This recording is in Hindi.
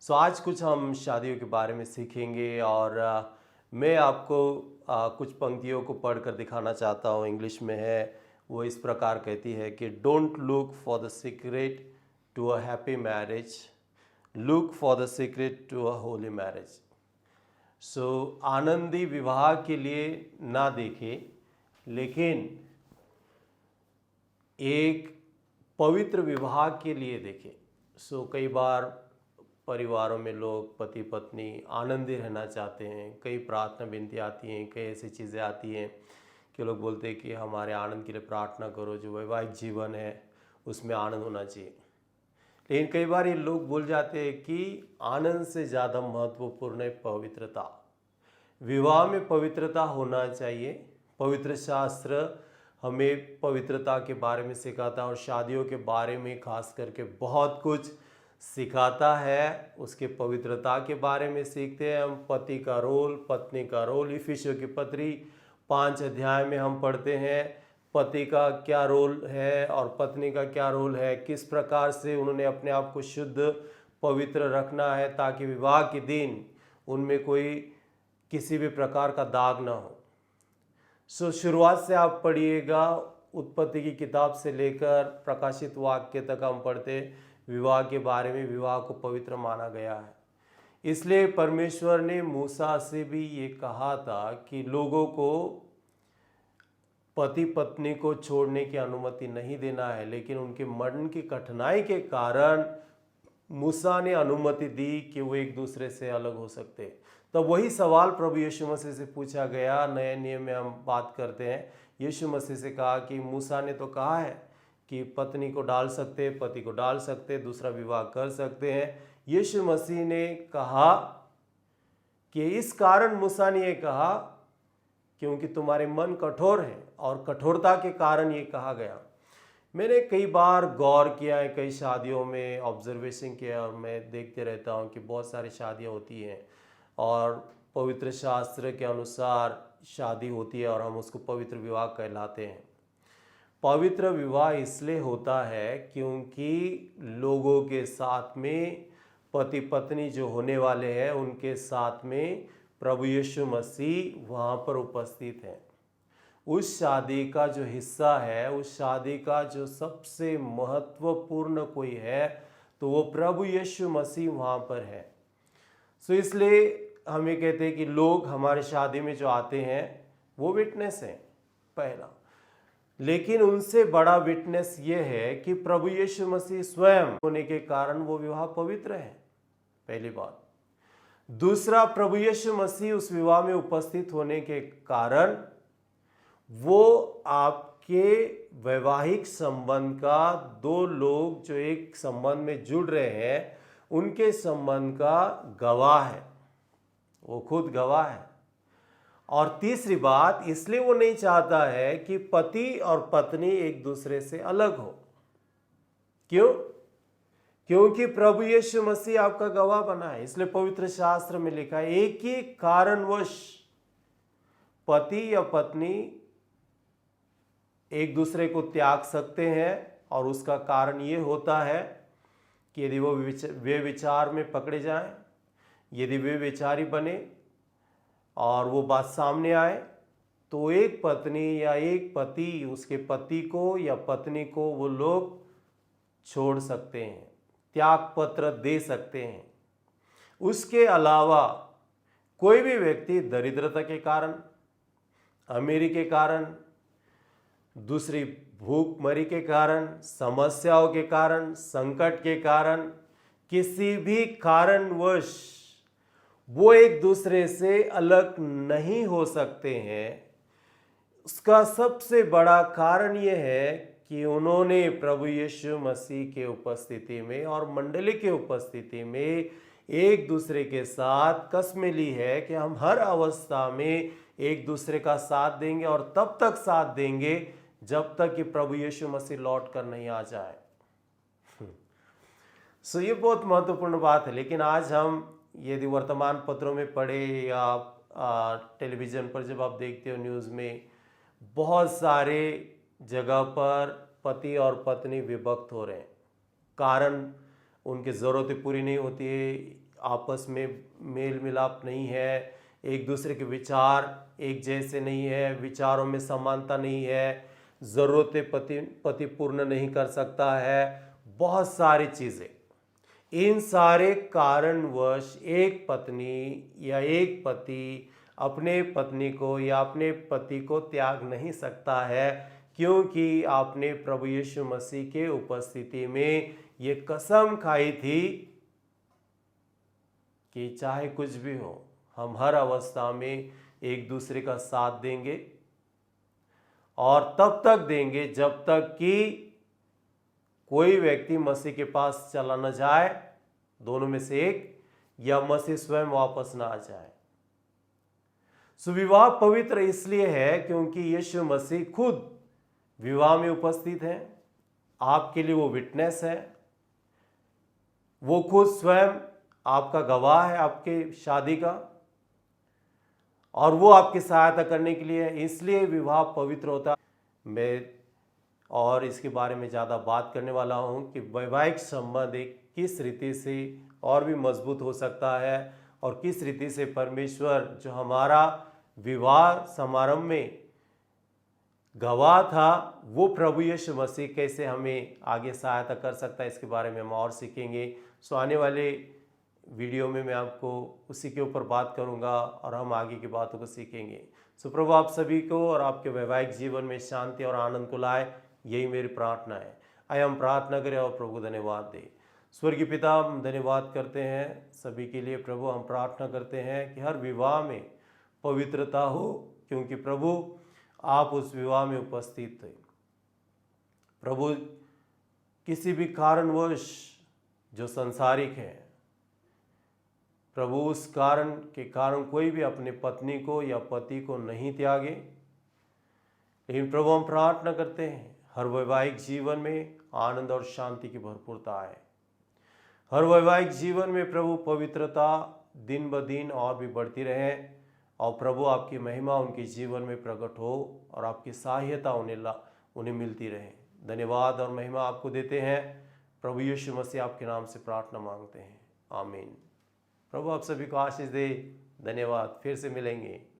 आज कुछ हम शादियों के बारे में सीखेंगे और मैं आपको कुछ पंक्तियों को पढ़कर दिखाना चाहता हूँ। इंग्लिश में है, वो इस प्रकार कहती है कि don't look for the secret to a happy marriage, look for the secret to a holy marriage. आनंदी विवाह के लिए ना देखें, लेकिन एक पवित्र विवाह के लिए देखें। कई बार परिवारों में लोग पति पत्नी आनंदी रहना चाहते हैं, कई प्रार्थना विनती आती हैं, कई ऐसी चीज़ें आती हैं कि लोग बोलते हैं कि हमारे आनंद के लिए प्रार्थना करो, जो वैवाहिक जीवन है उसमें आनंद होना चाहिए। लेकिन कई बार ये लोग भूल जाते हैं कि आनंद से ज़्यादा महत्वपूर्ण है पवित्रता। विवाह में पवित्रता होना चाहिए। पवित्र शास्त्र हमें पवित्रता के बारे में सिखाता है और शादियों के बारे में खास करके बहुत कुछ सिखाता है। उसके पवित्रता के बारे में सीखते हैं हम, पति का रोल, पत्नी का रोल। इफिसियों की पत्री 5 अध्याय में हम पढ़ते हैं पति का क्या रोल है और पत्नी का क्या रोल है, किस प्रकार से उन्होंने अपने आप को शुद्ध पवित्र रखना है ताकि विवाह के दिन उनमें कोई किसी भी प्रकार का दाग ना हो। शुरुआत से आप पढ़िएगा, उत्पत्ति की किताब से लेकर प्रकाशित वाक्य तक हम पढ़ते विवाह के बारे में। विवाह को पवित्र माना गया है, इसलिए परमेश्वर ने मूसा से भी ये कहा था कि लोगों को पति पत्नी को छोड़ने की अनुमति नहीं देना है। लेकिन उनके मरण की कठिनाई के कारण मूसा ने अनुमति दी कि वो एक दूसरे से अलग हो सकते। तो वही सवाल प्रभु यीशु मसीह से पूछा गया। नए नियम में हम बात करते हैं, यीशु मसीह से कहा कि मूसा ने तो कहा है कि पत्नी को डाल सकते, पति को डाल सकते, दूसरा विवाह कर सकते हैं। यीशु मसीह ने कहा कि इस कारण मूसा ने ये कहा क्योंकि तुम्हारे मन कठोर है, और कठोरता के कारण ये कहा गया। मैंने कई बार गौर किया है, कई शादियों में ऑब्जर्वेशन किया, और मैं देखते रहता हूँ कि बहुत सारी शादियाँ होती हैं और पवित्र शास्त्र के अनुसार शादी होती है और हम उसको पवित्र विवाह कहलाते हैं। पवित्र विवाह इसलिए होता है क्योंकि लोगों के साथ में पति पत्नी जो होने वाले हैं उनके साथ में प्रभु यीशु मसीह वहाँ पर उपस्थित हैं। उस शादी का जो हिस्सा है, उस शादी का जो सबसे महत्वपूर्ण कोई है तो वो प्रभु यीशु मसीह वहाँ पर है। इसलिए हमें कहते हैं कि लोग हमारे शादी में जो आते हैं वो विटनेस हैं पहला, लेकिन उनसे बड़ा विटनेस ये है कि प्रभु यीशु मसीह स्वयं होने के कारण वो विवाह पवित्र है, पहली बात। दूसरा, प्रभु यीशु मसीह उस विवाह में उपस्थित होने के कारण वो आपके वैवाहिक संबंध का, दो लोग जो एक संबंध में जुड़ रहे हैं उनके संबंध का गवाह है, वो खुद गवाह है। और तीसरी बात, इसलिए वो नहीं चाहता है कि पति और पत्नी एक दूसरे से अलग हो। क्यों? क्योंकि प्रभु यीशु मसीह आपका गवाह बना है। इसलिए पवित्र शास्त्र में लिखा है एक ही कारणवश पति या पत्नी एक दूसरे को त्याग सकते हैं, और उसका कारण ये होता है कि यदि वो वे विचार में पकड़े जाएं, यदि वे विचारी बने और वो बात सामने आए, तो एक पत्नी या एक पति उसके पति को या पत्नी को वो लोग छोड़ सकते हैं, त्याग पत्र दे सकते हैं। उसके अलावा कोई भी व्यक्ति दरिद्रता के कारण, अमीरी के कारण, दूसरी भूखमरी के कारण, समस्याओं के कारण, संकट के कारण, किसी भी कारणवश वो एक दूसरे से अलग नहीं हो सकते हैं। उसका सबसे बड़ा कारण यह है कि उन्होंने प्रभु यीशु मसीह के उपस्थिति में और मंडली के उपस्थिति में एक दूसरे के साथ कसम ली है कि हम हर अवस्था में एक दूसरे का साथ देंगे, और तब तक साथ देंगे जब तक कि प्रभु यीशु मसीह लौट कर नहीं आ जाए। ये बहुत महत्वपूर्ण बात है। लेकिन आज हम यदि वर्तमान पत्रों में पढ़े या टेलीविज़न पर जब आप देखते हो न्यूज़ में, बहुत सारे जगह पर पति और पत्नी विभक्त हो रहे हैं। कारण उनकी ज़रूरतें पूरी नहीं होती है, आपस में मेल मिलाप नहीं है, एक दूसरे के विचार एक जैसे नहीं है, विचारों में समानता नहीं है, ज़रूरतें पति पूर्ण नहीं कर सकता है, बहुत सारी चीज़ें। इन सारे कारणवश एक पत्नी या एक पति अपने पत्नी को या अपने पति को त्याग नहीं सकता है, क्योंकि आपने प्रभु यीशु मसीह के उपस्थिति में ये कसम खाई थी कि चाहे कुछ भी हो हम हर अवस्था में एक दूसरे का साथ देंगे, और तब तक देंगे जब तक कि कोई व्यक्ति मसीह के पास चला न जाए, दोनों में से एक, या मसीह स्वयं वापस ना आ जाए। सुविवाह पवित्र इसलिए है क्योंकि यीशु मसीह खुद विवाह में उपस्थित है, आपके लिए वो विटनेस है, वो खुद स्वयं आपका गवाह है आपके शादी का, और वो आपकी सहायता करने के लिए है, इसलिए विवाह पवित्र होता है। मैं और इसके बारे में ज़्यादा बात करने वाला हूँ कि वैवाहिक संबंध एक किस रीति से और भी मजबूत हो सकता है, और किस रीति से परमेश्वर जो हमारा विवाह समारंभ में गवाह था, वो प्रभु यीशु मसीह कैसे हमें आगे सहायता कर सकता है, इसके बारे में हम और सीखेंगे। सो आने वाले वीडियो में मैं आपको उसी के ऊपर बात करूंगा और हम आगे की बातों को सीखेंगे। सो प्रभु आप सभी को और आपके वैवाहिक जीवन में शांति और आनंद को लाए, यही मेरी प्रार्थना है। आइए हम प्रार्थना करें और प्रभु धन्यवाद दे। स्वर्गीय पिता, हम धन्यवाद करते हैं सभी के लिए। प्रभु हम प्रार्थना करते हैं कि हर विवाह में पवित्रता हो, क्योंकि प्रभु आप उस विवाह में उपस्थित थे। प्रभु किसी भी कारणवश जो सांसारिक है प्रभु, उस कारण के कारण कोई भी अपने पत्नी को या पति को नहीं त्यागे, लेकिन प्रभु हम प्रार्थना करते हैं हर वैवाहिक जीवन में आनंद और शांति की भरपूरता आए। हर वैवाहिक जीवन में प्रभु पवित्रता दिन ब दिन और भी बढ़ती रहे, और प्रभु आपकी महिमा उनके जीवन में प्रकट हो और आपकी सहायता उन्हें मिलती रहे। धन्यवाद और महिमा आपको देते हैं। प्रभु यीशु मसीह आपके नाम से प्रार्थना मांगते हैं, आमीन। प्रभु आप सभी को आशीष दे। धन्यवाद। फिर से मिलेंगे।